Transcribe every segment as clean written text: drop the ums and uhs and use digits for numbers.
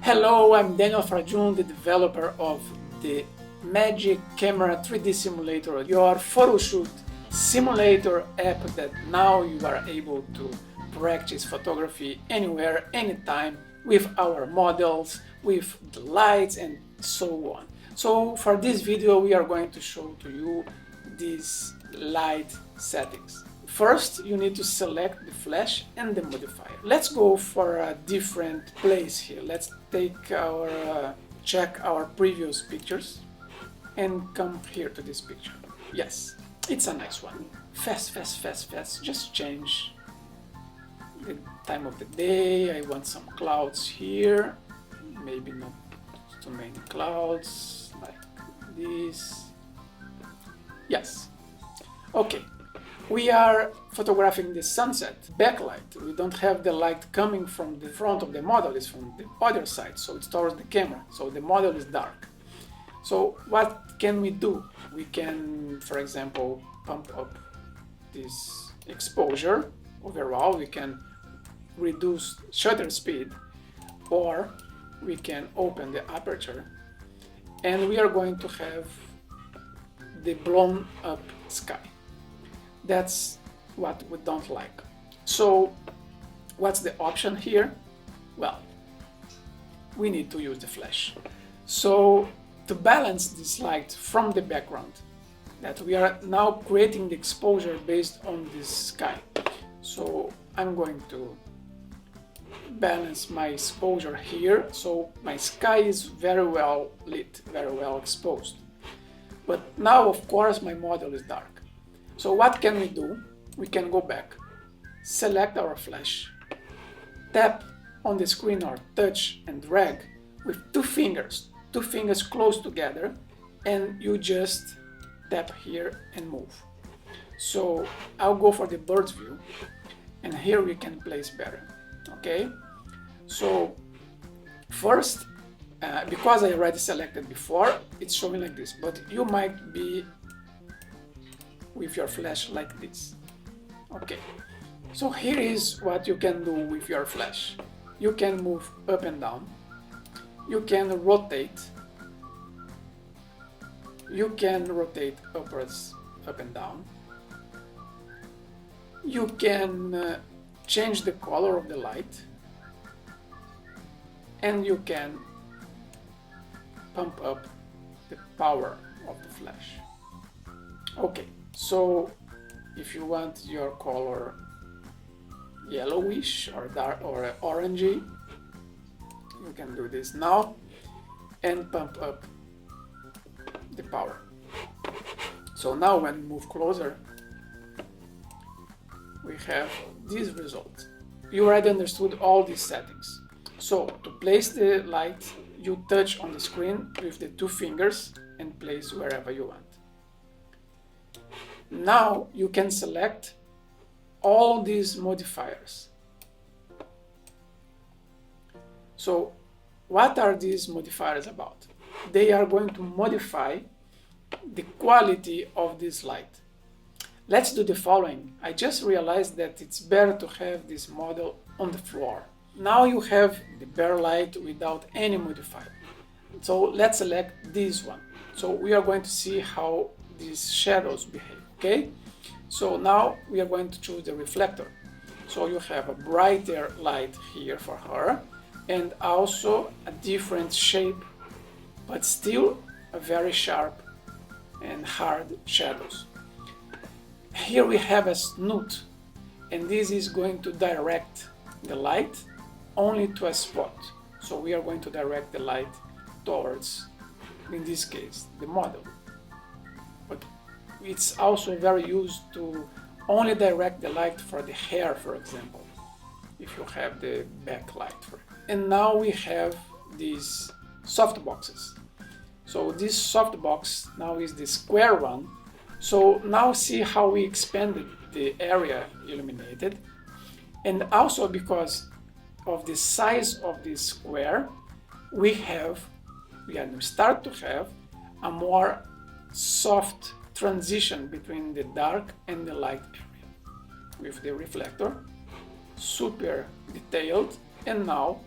Hello, I'm Daniel Frajun, the developer of the Magic Camera 3D Simulator, your photoshoot simulator app that now you are able to practice photography anywhere, anytime with our models, with the lights and so on. So for this video we are going to show to you these light settings. First, you need to select the flash and the modifier. Let's go for a different place here. Let's take check our previous pictures and come here to this picture. Yes, it's a nice one. Fast. Just change the time of the day. I want some clouds here. Maybe not too many clouds like this. Yes. Okay. We are photographing the sunset, backlight. We don't have the light coming from the front of the model, it's from the other side, so it's towards the camera, so the model is dark. So what can we do? We can, for example, pump up this exposure overall, we can reduce shutter speed, or we can open the aperture, and we are going to have the blown up sky. That's what we don't like. So what's the option here? Well, we need to use the flash. So to balance this light from the background, that we are now creating the exposure based on this sky. So I'm going to balance my exposure here, so my sky is very well lit, very well exposed. But now, of course, my model is dark. So what can we do? We can go back, select our flash, tap on the screen or touch and drag with two fingers close together, and you just tap here and move. So I'll go for the bird's view, and here we can place better. Okay, so first, because I already selected before, it's showing like this, but you might be with your flash like this. Okay, so here is what you can do with your flash. You can move up and down, you can rotate upwards, up and down, you can change the color of the light, and you can pump up the power of the flash. Okay, so if you want your color yellowish or dark or orangey, you can do this now and pump up the power. So now when we move closer, we have this result. You already understood all these settings. So to place the light, you touch on the screen with the two fingers and place wherever you want. Now you can select all these modifiers. So what are these modifiers about? They are going to modify the quality of this light. Let's do the following. I just realized that it's better to have this model on the floor. Now you have the bare light without any modifier. So let's select this one. So we are going to see how these shadows behave. Okay, so now we are going to choose the reflector. So you have a brighter light here for her, and also a different shape, but still a very sharp and hard shadows. Here we have a snoot, and this is going to direct the light only to a spot. So we are going to direct the light towards, in this case, the model. But it's also very used to only direct the light for the hair, for example, if you have the backlight. And now we have these softboxes. So this softbox now is the square one. So now see how we expanded the area illuminated. And also because of the size of this square, we start to have a more soft transition between the dark and the light area with the reflector, super detailed, and now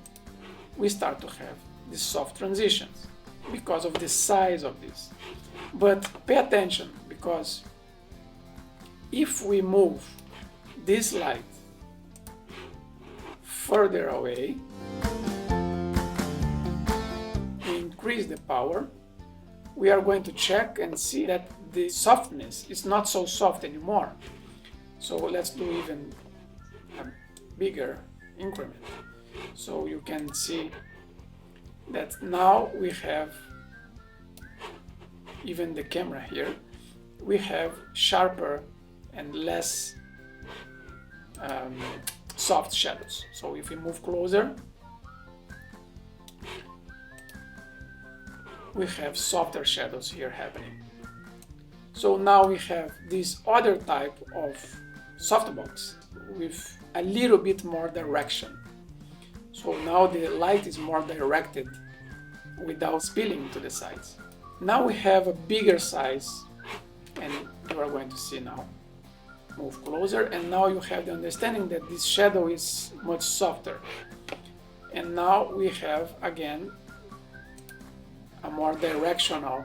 we start to have these soft transitions because of the size of this. But pay attention, because if we move this light further away, we increase the power, we are going to check and see that the softness is not so soft anymore. So let's do even a bigger increment. So you can see that now we have, even the camera here, we have sharper and less soft shadows. So if we move closer, we have softer shadows here happening. So now we have this other type of softbox with a little bit more direction. So now the light is more directed without spilling to the sides. Now we have a bigger size, and you are going to see now. Move closer, and now you have the understanding that this shadow is much softer. And now we have again a more directional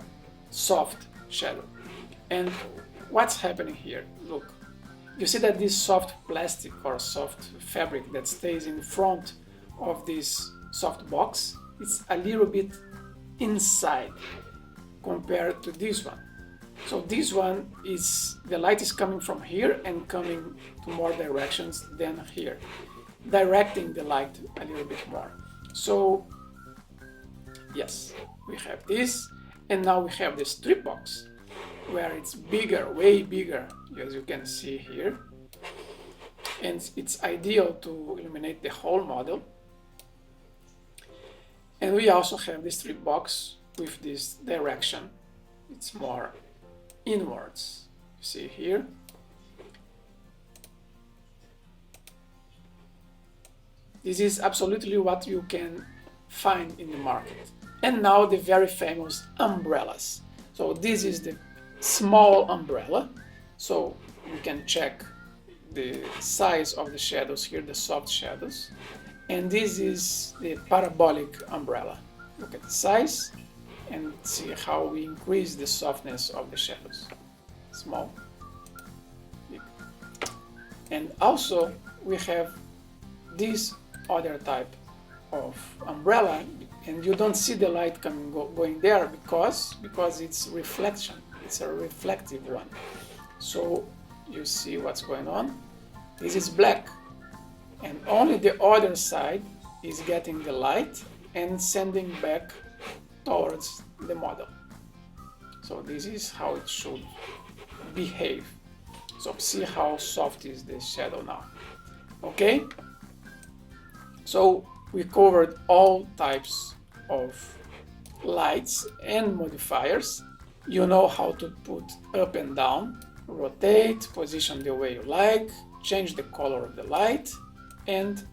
soft shadow. And what's happening here? Look, you see that this soft plastic or soft fabric that stays in front of this soft box, it's a little bit inside compared to this one. So this one is, the light is coming from here and coming to more directions than here, directing the light a little bit more. So yes, we have this, and now we have the strip box where it's bigger, way bigger, as you can see here. And it's ideal to illuminate the whole model. And we also have the strip box with this direction. It's more inwards. You see here. This is absolutely what you can find in the market. And now the very famous umbrellas. So this is the small umbrella. So we can check the size of the shadows here, the soft shadows. And this is the parabolic umbrella. Look at the size and see how we increase the softness of the shadows. Small, big. And also we have this other type of umbrella, and you don't see the light going there because it's reflection. It's a reflective one. So you see what's going on. This is black, and only the other side is getting the light and sending back towards the model. So this is how it should behave. So see how soft is the shadow now. Okay? So we covered all types of lights and modifiers. You know how to put up and down, rotate, position the way you like, change the color of the light, and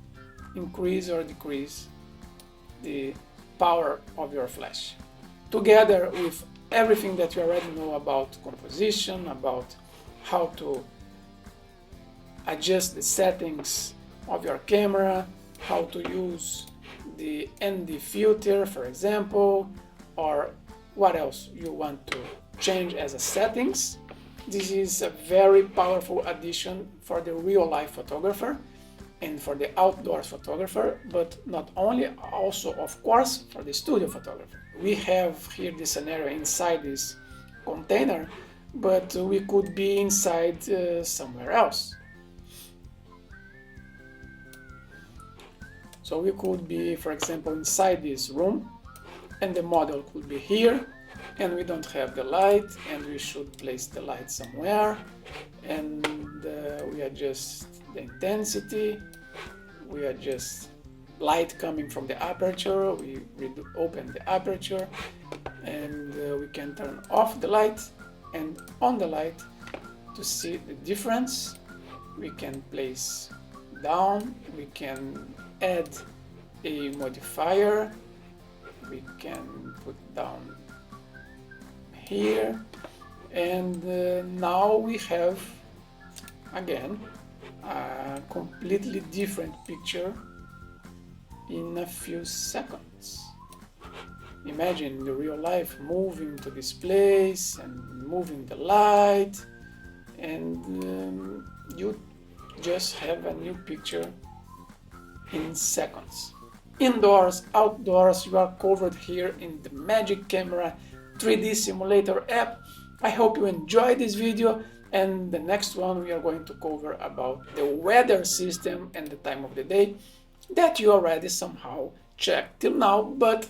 increase or decrease the power of your flash. Together with everything that you already know about composition, about how to adjust the settings of your camera, how to use the ND filter, for example, or what else you want to change as a settings. This is a very powerful addition for the real-life photographer and for the outdoors photographer, but not only, also of course for the studio photographer. We have here the scenario inside this container, but we could be inside somewhere else. So we could be, for example, inside this room, and the model could be here, and we don't have the light, and we should place the light somewhere, and we adjust the intensity, we adjust light coming from the aperture, we open the aperture, and we can turn off the light and on the light to see the difference. We can place down, we can add a modifier, we can put down here, and now we have again a completely different picture in a few seconds. Imagine the real life moving to this place and moving the light, and you just have a new picture in seconds. Indoors, outdoors, you are covered here in the Magic Camera 3D Simulator app. I hope you enjoyed this video, and the next one we are going to cover about the weather system and the time of the day that you already somehow checked till now, but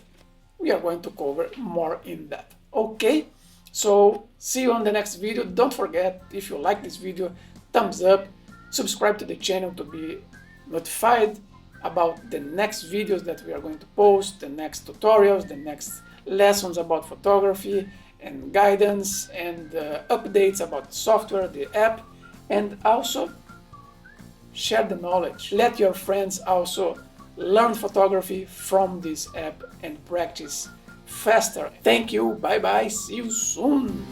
we are going to cover more in depth. Okay, so see you on the next video. Don't forget, if you like this video, thumbs up, subscribe to the channel to be notified about the next videos that we are going to post, the next tutorials, the next lessons about photography and guidance, and updates about the software, the app, and also share the knowledge. Let your friends also learn photography from this app and practice faster. Thank you, bye bye, see you soon.